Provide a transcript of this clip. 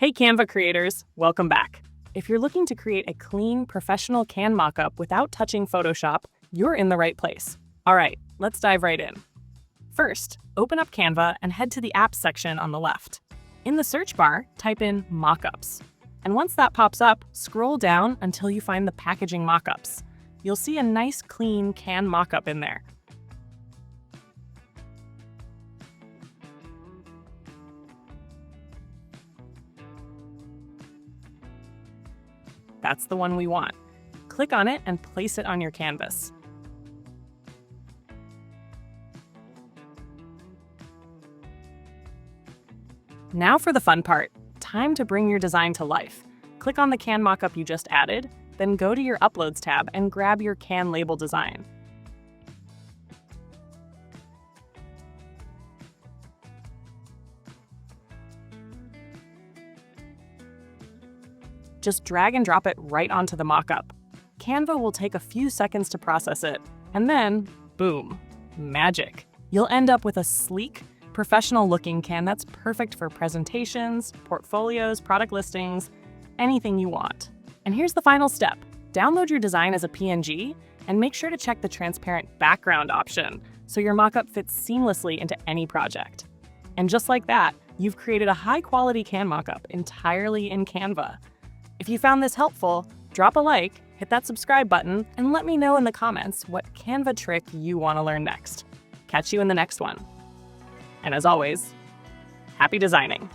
Hey Canva creators, welcome back. If you're looking to create a clean, professional can mockup without touching Photoshop, you're in the right place. All right, let's dive right in. First, open up Canva and head to the Apps section on the left. In the search bar, type in Mockups. And once that pops up, scroll down until you find the Packaging Mockups. You'll see a nice, clean can mockup in there. That's the one we want. Click on it and place it on your canvas. Now for the fun part. Time to bring your design to life. Click on the can mockup you just added, then go to your Uploads tab and grab your can label design. Just drag and drop it right onto the mockup. Canva will take a few seconds to process it, and then, boom, magic. You'll end up with a sleek, professional-looking can that's perfect for presentations, portfolios, product listings, anything you want. And here's the final step. Download your design as a PNG and make sure to check the transparent background option so your mockup fits seamlessly into any project. And just like that, you've created a high-quality can mockup entirely in Canva. If you found this helpful, drop a like, hit that subscribe button, and let me know in the comments what Canva trick you want to learn next. Catch you in the next one. And as always, happy designing!